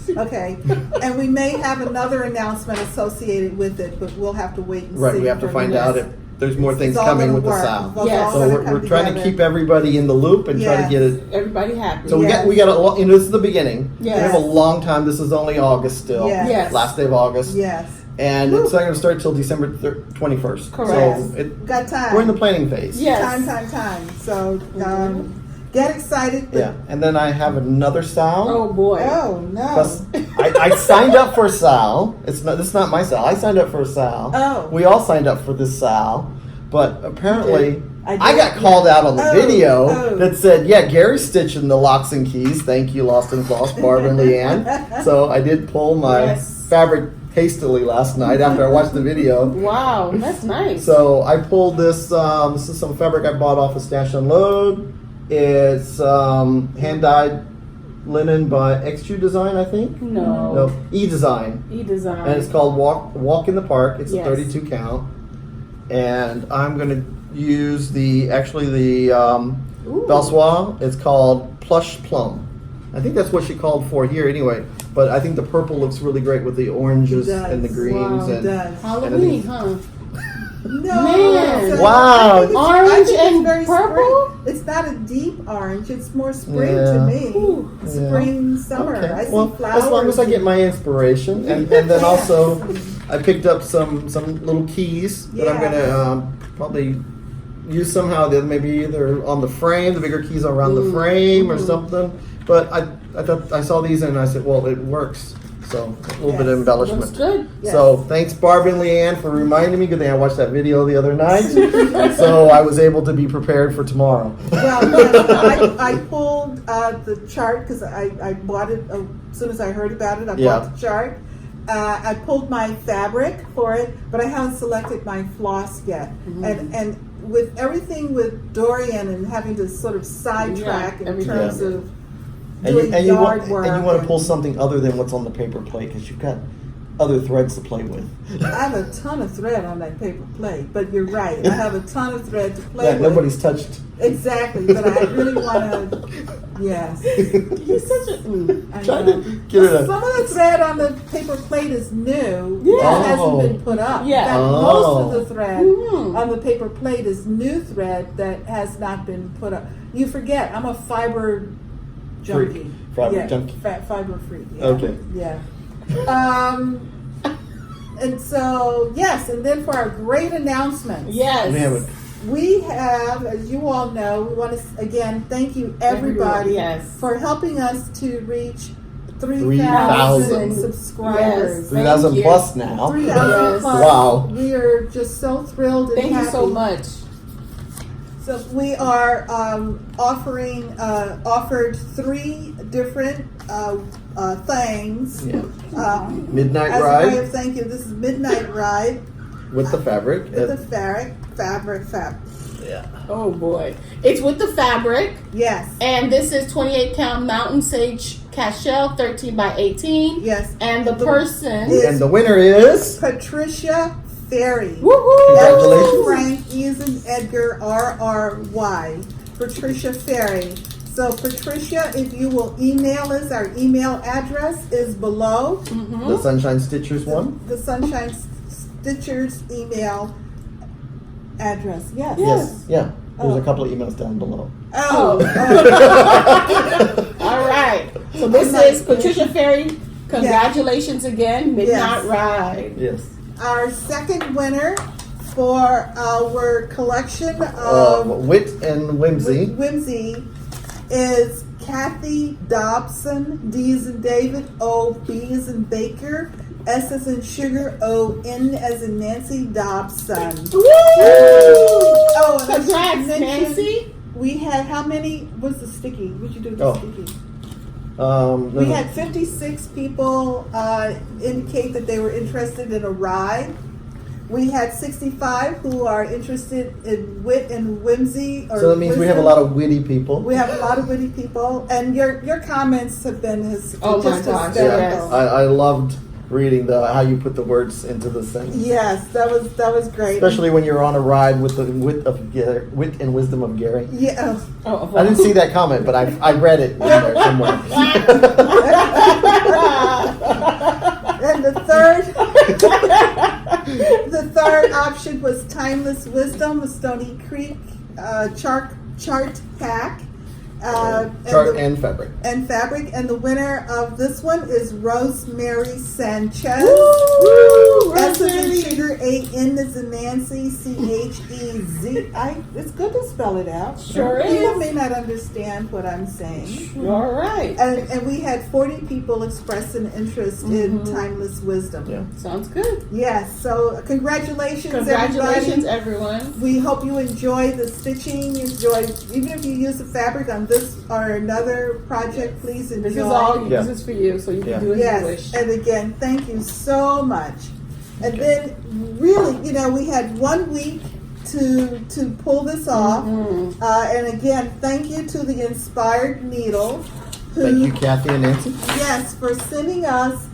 Okay. And we may have another announcement associated with it, but we'll have to wait and see. Right, we have to find out if there's more things It's all coming gonna with the work. SAL. It's all Yes. So gonna we're come trying to together. keep everybody in the loop and try to Yes. get it. Everybody happy. So Yes. we got a lot. This is the beginning. Yes. We have a long time. This is only August still. Yes. Yes. Last day of August. Yes. And it's not going to start till December 21st. Correct. So Got time. we're in the planning phase. Yes. Time. So get excited. But, Yeah. And then I have another SAL. Oh boy. Oh no. Because I signed up for a SAL. This is not my SAL. I signed up for a SAL. Oh. We all signed up for this SAL. But apparently, I did. I got called out on the Oh, video oh. that said, yeah, Gary's stitching the locks and keys. Thank you, Lost and Floss, Barbara and Leanne. So I did pull my Yes. fabric hastily last night after I watched the video. Wow, that's nice. So I pulled this. This is some fabric I bought off of Stash Unload. It's hand-dyed linen by XQ Design, I think. No. E-Design. E-Design. And it's called Walk in the Park. It's Yes. a 32 count. And I'm going to use the Belsois. It's called Plush Plum. I think that's what she called for here anyway. But I think the purple looks really great with the oranges It does. and the greens. Wow, it does. Halloween, huh? No. Man. it's- Wow. I think it's- Orange I think it's and very purple? spring. It's not a deep orange. It's more spring Yeah. to me. Ooh. Spring, summer. Okay. I see Well, flowers. as long as I get my inspiration, and then also I picked up some little keys that I'm Yeah. gonna probably use somehow. Maybe either on the frame, the bigger keys around the frame or something. But I thought I saw these and I said, well, it works. So a little bit of Yes. embellishment. Looks good. Yes. So thanks, Barbara and Leanne, for reminding me. Good thing I watched that video the other night, so I was able to be prepared for tomorrow. Well, yes, I pulled the chart because I bought it as soon as I heard about it. I Yeah. bought the chart. I pulled my fabric for it, but I haven't selected my floss yet. And with everything with Dorian and having to sort of sidetrack in everything. terms of And doing you yard want work. and you want to pull something other than what's on the paper plate because you've got other threads to play with. I have a ton of thread on that paper plate, but you're right. I have a ton of thread to play That with. nobody's touched. Exactly, but I really want to. Yes. He's such a. I Trying know. to get it. Some of the thread on the paper plate is new. Yeah. It hasn't Oh. been put up. Yeah. In fact, Oh. most of the thread Mhm. on the paper plate is new thread that has not been put up. You forget, I'm a fiber junkie. Freak. Fiber yeah, junkie. Fiber freak. Yeah. Okay. Yeah. And so, yes, and then for our great announcements. Yes. Man, We have, as you all know, we want to again thank you everybody Yes. for helping us to reach 3,000 3,000 subscribers. Yes. 3,000 Thank plus you. now. 3,000 Yes. plus. Wow. We are just so thrilled and Thank happy. you so much. So we are offered 3 different things. Yeah. Um, Midnight as a way Ride. of thank you, this is Midnight Ride. with the fabric. With the fabric. Yeah. Oh boy. It's with the fabric. Yes. And this is 28 count mountain sage cast shell, 13 by 18. Yes. And the person. And the winner is Patricia Ferry. Woohoo! Congratulations. Frank Eason Edgar RRY. Patricia Ferry. So Patricia, if you will email us, our email address is below. the Sunshine Stitchers one. The Sunshine Stitchers email address. Yes. Yes. Yeah. There's a couple of emails down below. Oh. All right. So this is Patricia Ferry. Congratulations again. Midnight Ride. Yes. Our second winner for our collection of Wit and Whimsy is Kathy Dobson. D as in David, O, B as in Baker, S as in Sugar, O, N as in Nancy Dobson. Woo! Oh, and I should Congrats, mention, Nancy. We had how many? What's the sticky? What'd you do with the sticky? We We had 56 people indicate that they were interested in a ride. We had 65 who are interested in wit and whimsy. Or So that means we have a lot of witty people. We have a lot of witty people, and your comments have been Oh my just gosh, hysterical. yes. I loved reading how you put the words into the sentence. Yes, that was great. Especially when you're on a ride with the wit and wisdom of Gary. Yeah. Oh, I didn't see that comment, but I read it in there somewhere. And the third option was Timeless Wisdom, a Stony Creek chart pack. Chart and fabric. And fabric. And the winner of this one is Rosemary Sanchez. Woo! S as in Rosemary. sugar, A, N as in Nancy, CHEZ. It's good to spell it out. Sure People is. may not understand what I'm saying. All right. And we had 40 people express an interest in Timeless Wisdom. Yeah. Sounds good. Yes, so congratulations, Congratulations, everybody. everyone. We hope you enjoy the stitching, even if you use the fabric on this or another project, please enjoy. This is all. Yeah. This is for you, so you can Yeah. do as Yes, you wish. and again, thank you so much. And then, really, we had 1 week to pull this off. And again, thank you to the Inspired Needle. Thank you, Kathy and Nancy. Yes, for sending us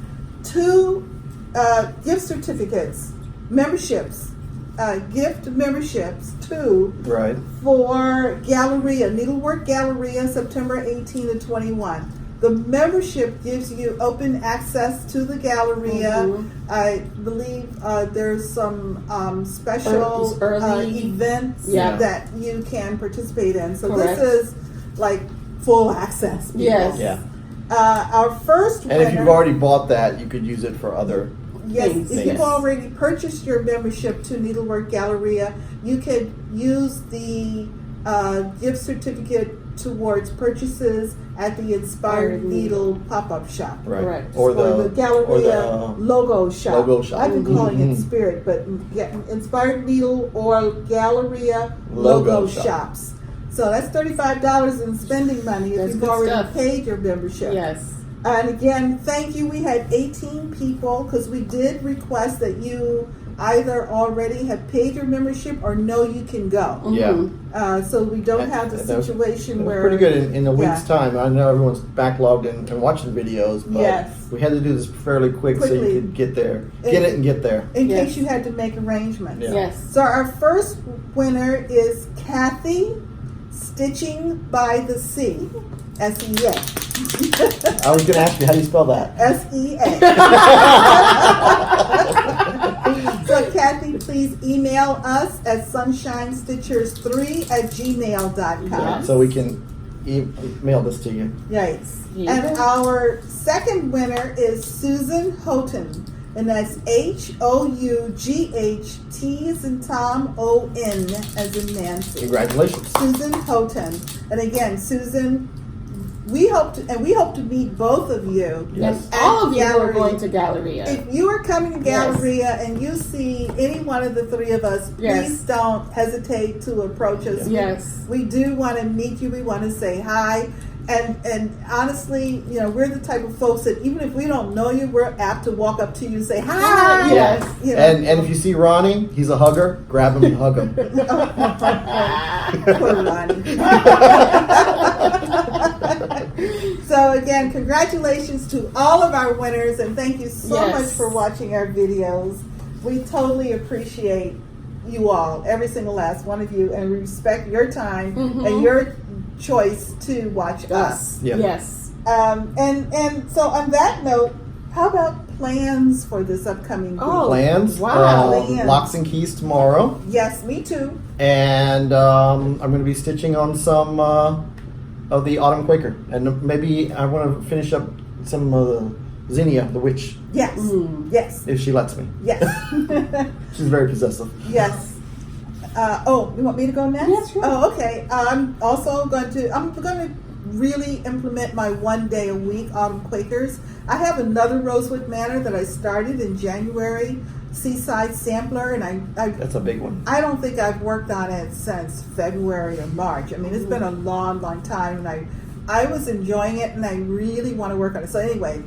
2 gift certificates, gift memberships, 2 Right. for Galleria, Needlework Galleria, September 18 to 21. The membership gives you open access to the Galleria. I believe there's some special early events that you can participate in. So Correct. this is like full access. people. Yes. Yeah. Our first And if you've already bought that, you could use it for other. Yes, things. if you've already purchased your membership to Needlework Galleria, you could use the gift certificate towards purchases at the Inspired Needle pop-up shop. Right. Correct. Or the Galleria or logo shop. logo shop. I've been calling it Mhm. Spirit, but Inspired Needle or Galleria Logo logo shop. shops. So that's $35 in spending money if That's you've good already stuff. paid your membership. Yes. And again, thank you. We had 18 people because we did request that you either already have paid your membership or know you can go. Yeah. So we don't have the That was- situation It was where pretty good in a week's Yeah. time. I know everyone's backlogged and watching videos, but Yes. we had to do this fairly quick so Quickly. you could get there, get it and get there. in Yes. case you had to make arrangements. Yeah. Yes. So our first winner is Kathy Stitching by the Sea, SEA. I was going to ask you, how do you spell that? SEA. So Kathy, please email us at sunshinestitchers3@gmail.com. So we can mail this to you. Yes. Yeah. And our second winner is Susan Houghton. And that's HOUGH, T as in Tom, ON as in Nancy. Congratulations. Susan Houghton. And again, Susan, we hope to meet both of you. Yes. And all of you who are Galleria. going to Galleria. If you are coming to Yes. Galleria and you see any one of the 3 of us, Yes. please don't hesitate to approach us. Yes. We do want to meet you. We want to say hi. And honestly, you know, we're the type of folks that even if we don't know you, we're apt to walk up to you and say hi. Yes. You know. And if you see Ronnie, he's a hugger. Grab him and hug him. Poor Ronnie. So again, congratulations to all of our winners, and thank you so Yes. much for watching our videos. We totally appreciate you all, every single last one of you, and we respect your time and your choice to watch us. Yeah. Yes. And so on that note, how about plans for this upcoming week? Oh. Plans. Wow. Plans. Locks and keys tomorrow. Yes, me too. And I'm going to be stitching on some of the Autumn Quaker. And maybe I want to finish up some of the Zinnia, the witch, Yes, yes, if she lets me. yes, She's very possessive. yes. Oh, you want me to go next? Yeah, sure. Oh, okay. I'm going to really implement my 1 day a week Autumn Quakers. I have another Rosewood Manor that I started in January, Seaside Sampler, and I That's a big one. I don't think I've worked on it since February or March. I mean, it's been a long, long time, and I was enjoying it, and I really want to work on it. So anyway,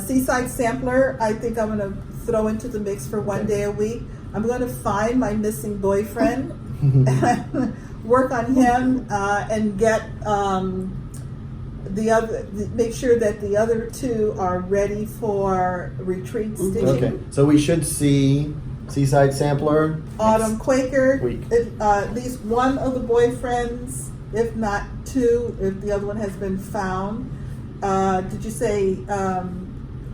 Seaside Sampler, I think I'm going to throw into the mix for 1 day a week. I'm going to find my missing boyfriend, work on him, and get make sure that the other two are ready for retreat stitching. Okay, so we should see Seaside Sampler. Autumn Quaker, week. at least one of the boyfriends, if not two, if the other one has been found. Did you say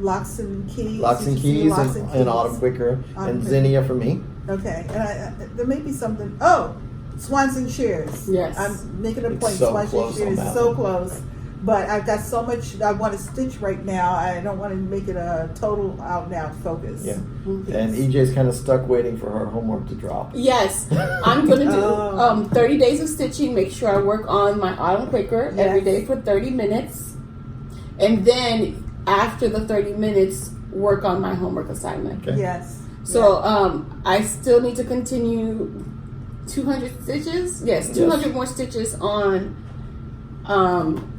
Locks and Keys? Locks and Did you see Keys Locks and Autumn Quaker Autumn and Quaker. Zinnia for me. Okay, and there may be something. Oh, Swans and Shears. Yes. I'm making a It's point. so Swans and close on Shears, that so one. close. But I've got so much I want to stitch right now. I don't want to make it a total out and out focus. Yeah. And EJ's kind of stuck waiting for her homework to drop. Yes, I'm gonna do Oh. 30 days of stitching. Make sure I work on my Autumn Quaker every Yes. day for 30 minutes, and then after the 30 minutes, work on my homework assignment. Okay. Yes. So I still need to continue 200 stitches. Yes, 200 more stitches on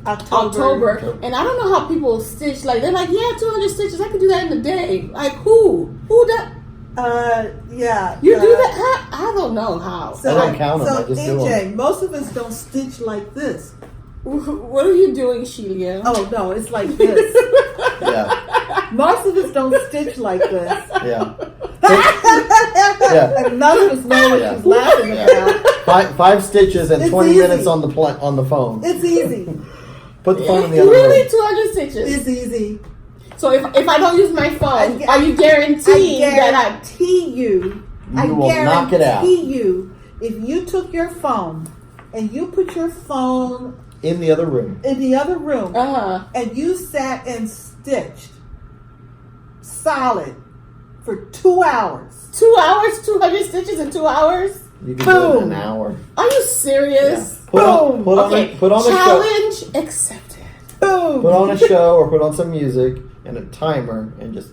October. And I don't know how people stitch. Like they're like, yeah, 200 stitches. I could do that in a day. Like who does? Yeah. You do that? I don't know how. I don't count them, So I just do AJ, most of us don't stitch like this. What are you doing, Shelia? Oh no, it's like this. Yeah. Most of us don't stitch like this. Yeah. Yeah. And none of us know what Yeah. she's laughing Yeah. about. Five stitches and It's 20 easy. minutes on the phone. It's easy. Put the phone in the other Really, room. 200 stitches. It's easy. So if I don't use my phone, I are you guaranteeing I that guarantee you. I You will knock it out. guarantee you, if you took your phone and you put your phone In the other room. in the other room and you sat and stitched solid for 2 hours. 2 hours, 200 stitches in 2 hours? You can do it in Boom. an hour. Are you serious? Put on, Boom. put on, Okay, put on a show. challenge accepted. Boom. Put on a show or put on some music and a timer and just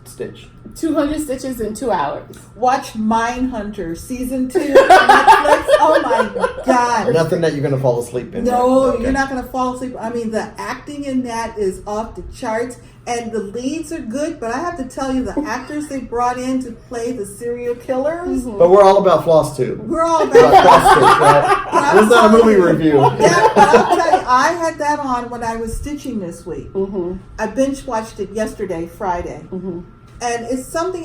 stitch. 200 stitches in 2 hours. Watch Mindhunter season 2 on Netflix. Oh my god. Nothing that you're going to fall asleep in. No, right? Okay. you're not going to fall asleep. I mean, the acting in that is off the charts, and the leads are good. But I have to tell you, the actors they brought in to play the serial killers, But we're all about Flosstube. we're all About about. Flosstube, right? This is not a movie review. Yeah, but I'll tell you, I had that on when I was stitching this week. Mm-hmm. I binge watched it yesterday, Friday. Mm-hmm. And it's something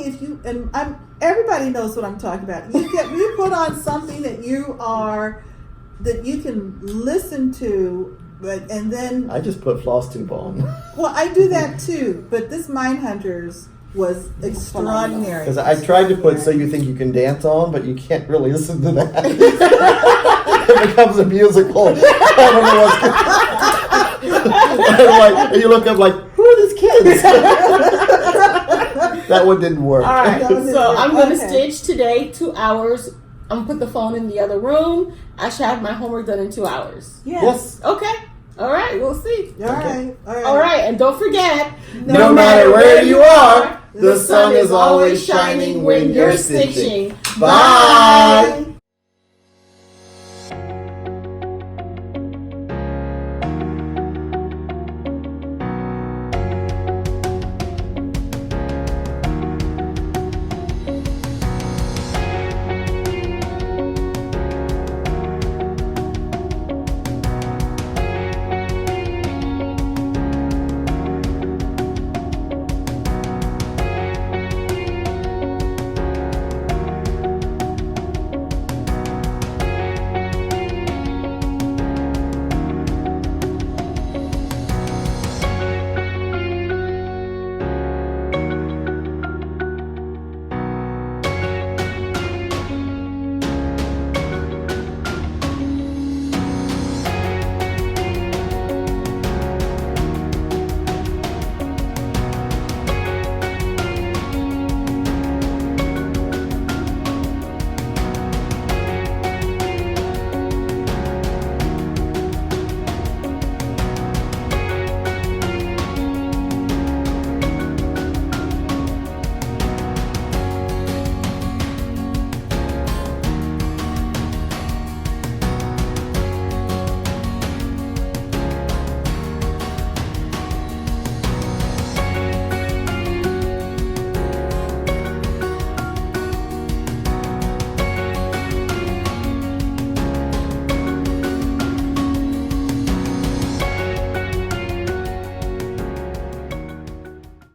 everybody knows what I'm talking about. You put on something that you can listen to, and then I just put Flosstube on. well, I do that too. But this Mindhunters was extraordinary. Because I tried to put So You Think You Can Dance on, but you can't really listen to that. It becomes a musical. I don't know what's going on. And you look up like, who are these kids? That one didn't work. All right, That was so it. I'm going to Okay. stitch today 2 hours. I'm going to put the phone in the other room. I should have my homework done in 2 hours. Yes. Okay. All right, we'll see. All right. All right. All right, and don't forget, No matter where you are, the sun is always shining when you're stitching. Bye.